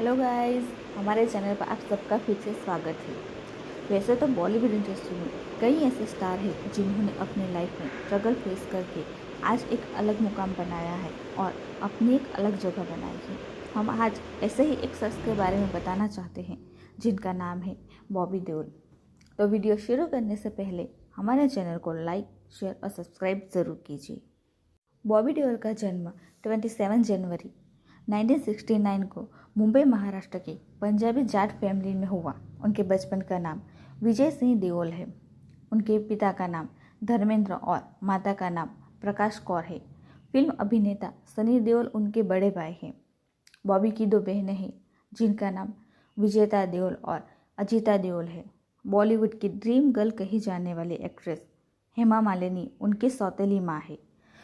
Hello guys, हमारे channel पर आप सबका फिर से स्वागत है। वैसे तो बॉलीवुड इंडस्ट्री में कई ऐसे स्टार हैं जिन्होंने अपने लाइफ में स्ट्रगल फेस करके आज एक अलग मुकाम बनाया है और अपनी एक अलग जगह बनाई है। हम आज ऐसे ही एक शख्स के बारे में बताना चाहते हैं जिनका नाम है बॉबी देओल। तो वीडियो शुरू करने से पहले हमारे चैनल को लाइक, शेयर और सब्सक्राइब ज़रूर कीजिए। बॉबी देओल का जन्म 27 जनवरी 1969 को मुंबई महाराष्ट्र के पंजाबी जाट फैमिली में हुआ। उनके बचपन का नाम विजय सिंह देओल है। उनके पिता का नाम धर्मेंद्र और माता का नाम प्रकाश कौर है। फिल्म अभिनेता सनी देओल उनके बड़े भाई हैं। बॉबी की 2 बहनें हैं जिनका नाम विजेता देओल और अजिता देओल है। बॉलीवुड की ड्रीम गर्ल कही जाने वाली एक्ट्रेस हेमा मालिनी उनकी सौतेली माँ है।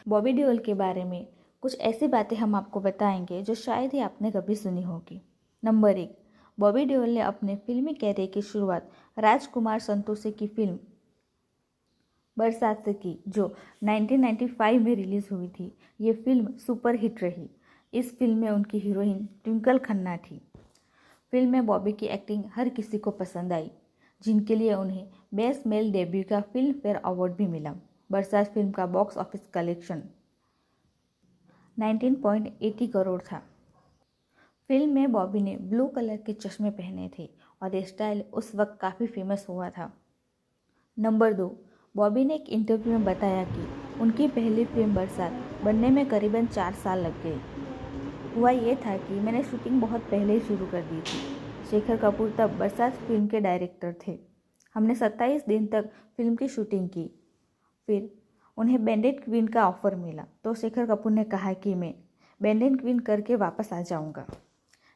बॉबी देओल के बारे में कुछ ऐसी बातें हम आपको बताएंगे जो शायद ही आपने कभी सुनी होगी। नंबर 1, बॉबी देओल ने अपने फिल्मी कैरियर की शुरुआत राजकुमार संतोषी की फिल्म बरसात से की, जो 1995 में रिलीज हुई थी। ये फिल्म सुपर हिट रही। इस फिल्म में उनकी हीरोइन ट्विंकल खन्ना थी। फिल्म में बॉबी की एक्टिंग हर किसी को पसंद आई, जिनके लिए उन्हें बेस्ट मेल डेब्यू का फिल्म फेयर अवार्ड भी मिला। बरसात फिल्म का बॉक्स ऑफिस कलेक्शन 19.80 करोड़ था। फिल्म में बॉबी ने ब्लू कलर के चश्मे पहने थे और ये स्टाइल उस वक्त काफ़ी फेमस हुआ था। नंबर 2, बॉबी ने एक इंटरव्यू में बताया कि उनकी पहली फिल्म बरसात बनने में करीबन 4 साल लग गए। हुआ ये था कि मैंने शूटिंग बहुत पहले ही शुरू कर दी थी। शेखर कपूर तब बरसात फिल्म के डायरेक्टर थे। हमने 27 दिन तक फिल्म की शूटिंग की। फिर उन्हें बैंडेड क्वीन का ऑफ़र मिला तो शेखर कपूर ने कहा कि मैं बैंडेड क्वीन करके वापस आ जाऊंगा।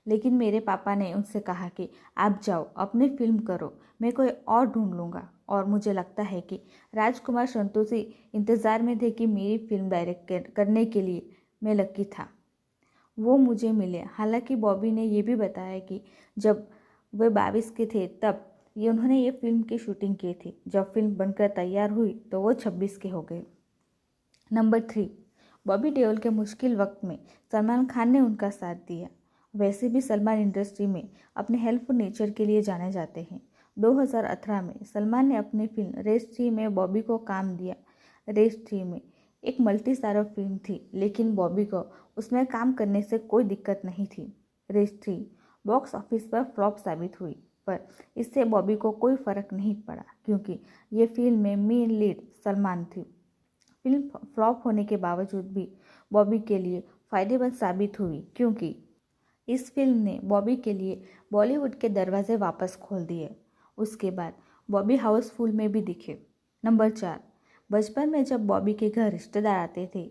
लेकिन मेरे पापा ने उनसे कहा कि आप जाओ, अपनी फिल्म करो, मैं कोई और ढूंढ लूँगा। और मुझे लगता है कि राजकुमार संतोषी इंतज़ार में थे कि मेरी फिल्म डायरेक्ट करने के लिए मैं लकी था, वो मुझे मिले। हालांकि बॉबी ने यह भी बताया कि जब वे 22 के थे तब उन्होंने ये फिल्म की शूटिंग की थी। जब फिल्म बनकर तैयार हुई तो वो 26 के हो गए। नंबर 3, बॉबी देओल के मुश्किल वक्त में सलमान खान ने उनका साथ दिया। वैसे भी सलमान इंडस्ट्री में अपने हेल्पफुल नेचर के लिए जाने जाते हैं। 2018 में सलमान ने अपनी फिल्म रेस 3 में बॉबी को काम दिया। रेस 3 में एक मल्टी स्टारर फिल्म थी, लेकिन बॉबी को उसमें काम करने से कोई दिक्कत नहीं थी। रेस 3 बॉक्स ऑफिस पर फ्लॉप साबित हुई, पर इससे बॉबी को कोई फर्क नहीं पड़ा क्योंकि ये फिल्म में मेन लीड सलमान थी। फिल्म फ्लॉप होने के बावजूद भी बॉबी के लिए फायदेमंद साबित हुई क्योंकि इस फिल्म ने बॉबी के लिए बॉलीवुड के दरवाजे वापस खोल दिए। उसके बाद बॉबी हाउसफुल में भी दिखे। नंबर 4, बचपन में जब बॉबी के घर रिश्तेदार आते थे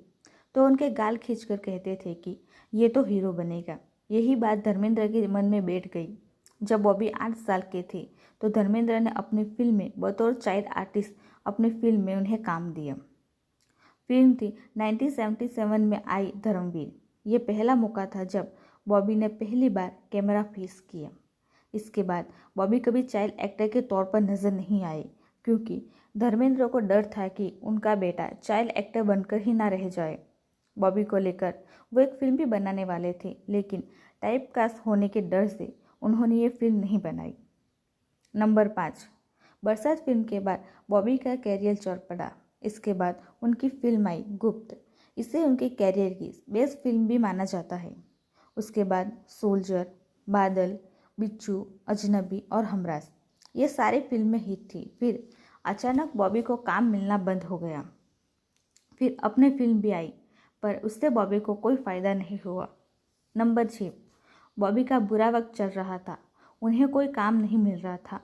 तो उनके गाल खींचकर कहते थे कि ये तो हीरो बनेगा। यही बात धर्मेंद्र के मन में बैठ गई। जब बॉबी 8 साल के थे तो धर्मेंद्र ने अपनी फिल्म में बतौर चाइल्ड आर्टिस्ट अपनी फिल्म में उन्हें काम दिया। फिल्म थी 1977 में आई धर्मवीर। ये पहला मौका था जब बॉबी ने पहली बार कैमरा फेस किया। इसके बाद बॉबी कभी चाइल्ड एक्टर के तौर पर नजर नहीं आए क्योंकि धर्मेंद्र को डर था कि उनका बेटा चाइल्ड एक्टर बनकर ही ना रह जाए। बॉबी को लेकर वो एक फिल्म भी बनाने वाले थे, लेकिन टाइपकास्ट होने के डर से उन्होंने ये फिल्म नहीं बनाई। नंबर 5, बरसात फिल्म के बाद बॉबी का कैरियर चढ़ पड़ा। इसके बाद उनकी फिल्म आई गुप्त। इसे उनके कैरियर की बेस्ट फिल्म भी माना जाता है। उसके बाद सोल्जर, बादल, बिच्छू, अजनबी और हमराज, ये सारी फिल्में हिट थी। फिर अचानक बॉबी को काम मिलना बंद हो गया। फिर अपनी फिल्म भी आई, पर उससे बॉबी को कोई फ़ायदा नहीं हुआ। नंबर 6, बॉबी का बुरा वक्त चल रहा था। उन्हें कोई काम नहीं मिल रहा था।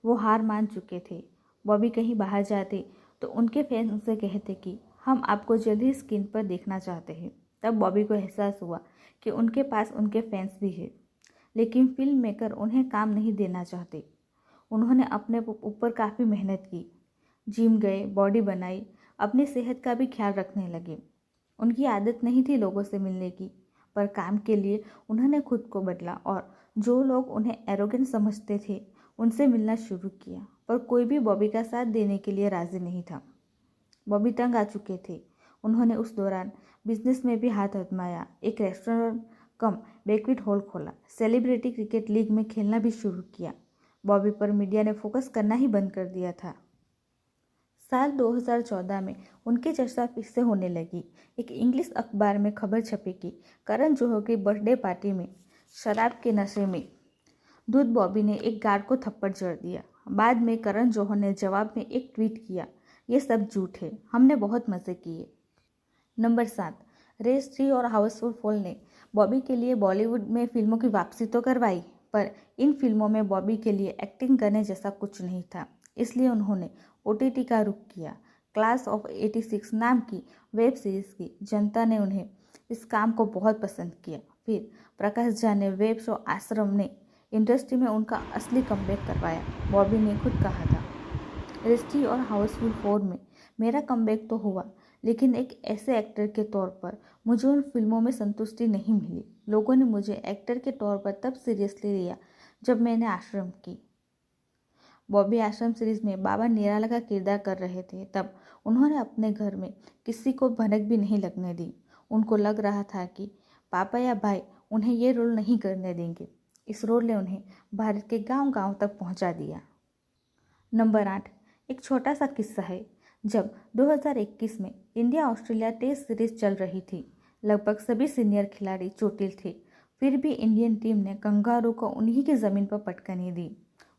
वो हार मान चुके थे। बॉबी कहीं बाहर जाते तो उनके फैंस उनसे कहते कि हम आपको जल्द ही स्क्रीन पर देखना चाहते हैं। तब बॉबी को एहसास हुआ कि उनके पास उनके फैंस भी हैं, लेकिन फिल्म मेकर उन्हें काम नहीं देना चाहते। उन्होंने अपने ऊपर काफ़ी मेहनत की, जिम गए, बॉडी बनाई, अपनी सेहत का भी ख्याल रखने लगे। उनकी आदत नहीं थी लोगों से मिलने की, पर काम के लिए उन्होंने खुद को बदला और जो लोग उन्हें एरोगेंट समझते थे उनसे मिलना शुरू किया। पर कोई भी बॉबी का साथ देने के लिए राज़ी नहीं था। बॉबी तंग आ चुके थे। उन्होंने उस दौरान बिजनेस में भी हाथ आजमाया। एक रेस्टोरेंट कम बैंक्वेट हॉल खोला। सेलिब्रिटी क्रिकेट लीग में खेलना भी शुरू किया। बॉबी पर मीडिया ने फोकस करना ही बंद कर दिया था। साल 2014 में उनकी चर्चा फिर से होने लगी। एक इंग्लिश अखबार में खबर छपी कि करण जौहर की बर्थडे पार्टी में शराब के नशे में धुत बॉबी ने एक गार्ड को थप्पड़ जड़ दिया। बाद में करण जौहर ने जवाब में एक ट्वीट किया, ये सब झूठ है, हमने बहुत मज़े किए। नंबर 7, रेस 3 और हाउसफुल 4 ने बॉबी के लिए बॉलीवुड में फिल्मों की वापसी तो करवाई, पर इन फिल्मों में बॉबी के लिए एक्टिंग करने जैसा कुछ नहीं था। इसलिए उन्होंने OTT का रुख किया। क्लास ऑफ 86 नाम की वेब सीरीज की जनता ने उन्हें इस काम को बहुत पसंद किया। फिर प्रकाश झा ने वेब शो आश्रम ने इंडस्ट्री में उनका असली कमबैक करवाया। बॉबी ने खुद कहा था, रेस 3 और हाउसफुल 4 में मेरा कमबैक तो हुआ, लेकिन एक ऐसे एक्टर के तौर पर मुझे उन फिल्मों में संतुष्टि नहीं मिली। लोगों ने मुझे एक्टर के तौर पर तब सीरियसली लिया जब मैंने आश्रम की। बॉबी आश्रम सीरीज में बाबा निराला का किरदार कर रहे थे। तब उन्होंने अपने घर में किसी को भनक भी नहीं लगने दी। उनको लग रहा था कि पापा या भाई उन्हें ये रोल नहीं करने देंगे। इस रोल ने उन्हें भारत के गांव-गांव तक पहुंचा दिया। नंबर 8, एक छोटा सा किस्सा है। जब 2021 में इंडिया ऑस्ट्रेलिया टेस्ट सीरीज चल रही थी, लगभग सभी सीनियर खिलाड़ी चोटिल थे। फिर भी इंडियन टीम ने कंगारू को उन्हीं की ज़मीन पर पटकनी दी।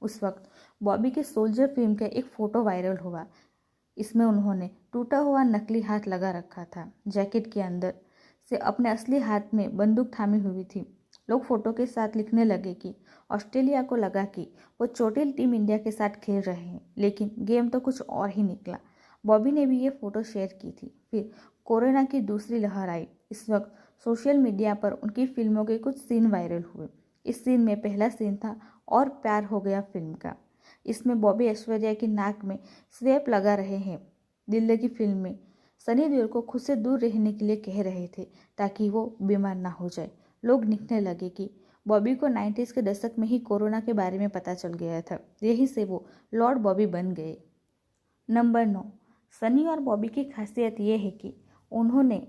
उस वक्त बॉबी के सोल्जर फिल्म का एक फ़ोटो वायरल हुआ। इसमें उन्होंने टूटा हुआ नकली हाथ लगा रखा था। जैकेट के अंदर से अपने असली हाथ में बंदूक थामी हुई थी। लोग फोटो के साथ लिखने लगे कि ऑस्ट्रेलिया को लगा कि वो चोटिल टीम इंडिया के साथ खेल रहे हैं, लेकिन गेम तो कुछ और ही निकला। बॉबी ने भी ये फ़ोटो शेयर की थी। फिर कोरोना की दूसरी लहर आई। इस वक्त सोशल मीडिया पर उनकी फिल्मों के कुछ सीन वायरल हुए। इस सीन में पहला सीन था और प्यार हो गया फिल्म का। इसमें बॉबी ऐश्वर्या की नाक में स्वेप लगा रहे हैं। दिल की फिल्म में सनी देओल को खुद से दूर रहने के लिए कह रहे थे ताकि वो बीमार ना हो जाए। लोग लिखने लगे कि बॉबी को 90s के दशक में ही कोरोना के बारे में पता चल गया था, यहीं से वो लॉर्ड बॉबी बन गए। नंबर 9, सनी और बॉबी की खासियत ये है कि उन्होंने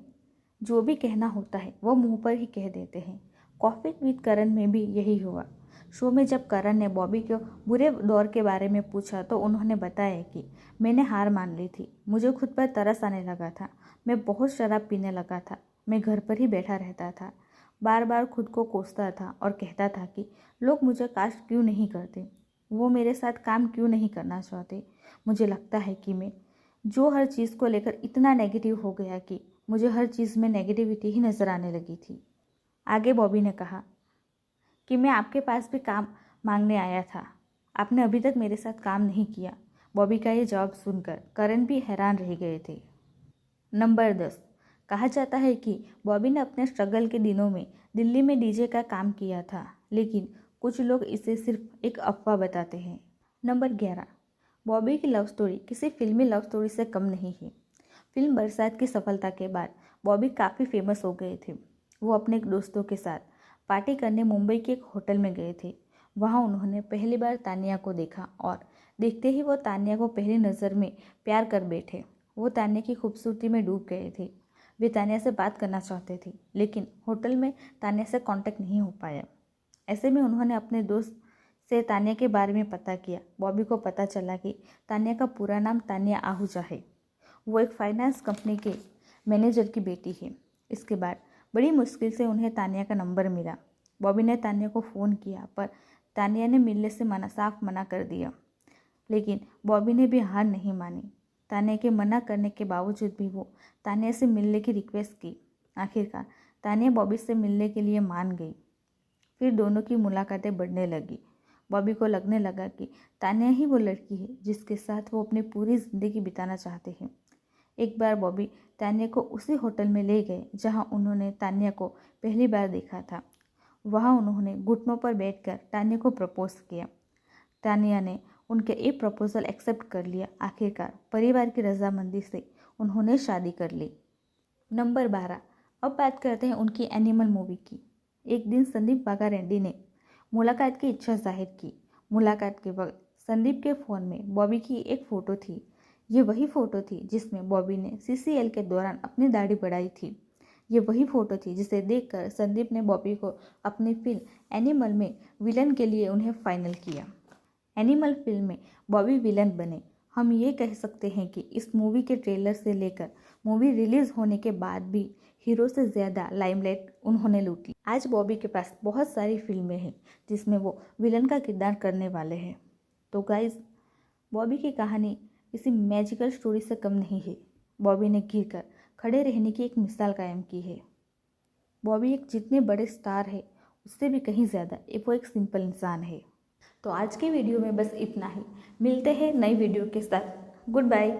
जो भी कहना होता है वो मुंह पर ही कह देते हैं। कॉफी विद करण में भी यही हुआ। शो में जब करण ने बॉबी के बुरे दौर के बारे में पूछा तो उन्होंने बताया कि मैंने हार मान ली थी, मुझे खुद पर तरस आने लगा था, मैं बहुत शराब पीने लगा था, मैं घर पर ही बैठा रहता था, बार बार खुद को कोसता था और कहता था कि लोग मुझे कास्ट क्यों नहीं करते, वो मेरे साथ काम क्यों नहीं करना चाहते। मुझे लगता है कि मैं जो हर चीज़ को लेकर इतना नेगेटिव हो गया कि मुझे हर चीज़ में नेगेटिविटी ही नज़र आने लगी थी। आगे बॉबी ने कहा कि मैं आपके पास भी काम मांगने आया था, आपने अभी तक मेरे साथ काम नहीं किया। बॉबी का ये जवाब सुनकर करण भी हैरान रह गए थे। नंबर 10, कहा जाता है कि बॉबी ने अपने स्ट्रगल के दिनों में दिल्ली में डीजे का काम किया था, लेकिन कुछ लोग इसे सिर्फ एक अफवाह बताते हैं। नंबर 11, बॉबी की लव स्टोरी किसी फिल्मी लव स्टोरी से कम नहीं है। फिल्म बरसात की सफलता के बाद बॉबी काफ़ी फेमस हो गए थे। वो अपने दोस्तों के साथ पार्टी करने मुंबई के एक होटल में गए थे। वहाँ उन्होंने पहली बार तानिया को देखा और देखते ही वो तानिया को पहली नज़र में प्यार कर बैठे। वो तानिया की खूबसूरती में डूब गए थे। वे तानिया से बात करना चाहते थे, लेकिन होटल में तानिया से कांटेक्ट नहीं हो पाया। ऐसे में उन्होंने अपने दोस्त से तानिया के बारे में पता किया। बॉबी को पता चला कि तानिया का पूरा नाम तानिया आहूजा है। वो एक फाइनेंस कंपनी के मैनेजर की बेटी है। इसके बाद बड़ी मुश्किल से उन्हें तानिया का नंबर मिला। बॉबी ने तानिया को फ़ोन किया, पर तानिया ने मिलने से साफ मना कर दिया। लेकिन बॉबी ने भी हार नहीं मानी। तानिया के मना करने के बावजूद भी वो तानिया से मिलने की रिक्वेस्ट की। आखिरकार तानिया बॉबी से मिलने के लिए मान गई। फिर दोनों की मुलाकातें बढ़ने लगी। बॉबी को लगने लगा कि तानिया ही वो लड़की है जिसके साथ वो अपनी पूरी ज़िंदगी बिताना चाहते हैं। एक बार बॉबी तानिया को उसी होटल में ले गए जहां उन्होंने तानिया को पहली बार देखा था। वहां उन्होंने घुटनों पर बैठकर तानिया को प्रपोज किया। तानिया ने उनके ये प्रपोजल एक्सेप्ट कर लिया। आखिरकार परिवार की रजामंदी से उन्होंने शादी कर ली। नंबर 12, अब बात करते हैं उनकी एनिमल मूवी की। एक दिन संदीप बागा रेड्डी ने मुलाकात की इच्छा जाहिर की। मुलाकात के वक्त संदीप के फ़ोन में बॉबी की एक फ़ोटो थी। ये वही फ़ोटो थी जिसमें बॉबी ने CCL के दौरान अपनी दाढ़ी बढ़ाई थी। ये वही फ़ोटो थी जिसे देखकर संदीप ने बॉबी को अपनी फिल्म एनिमल में विलन के लिए उन्हें फाइनल किया। एनिमल फिल्म में बॉबी विलन बने। हम ये कह सकते हैं कि इस मूवी के ट्रेलर से लेकर मूवी रिलीज़ होने के बाद भी हीरो से ज़्यादा लाइमलाइट उन्होंने लूट ली। आज बॉबी के पास बहुत सारी फिल्में हैं जिसमें वो विलन का किरदार करने वाले हैं। तो गाइज, बॉबी की कहानी किसी मैजिकल स्टोरी से कम नहीं है। बॉबी ने गिरकर खड़े रहने की एक मिसाल कायम की है। बॉबी एक जितने बड़े स्टार है उससे भी कहीं ज़्यादा वो एक सिंपल इंसान है। तो आज के वीडियो में बस इतना ही। मिलते हैं नई वीडियो के साथ। Good bye.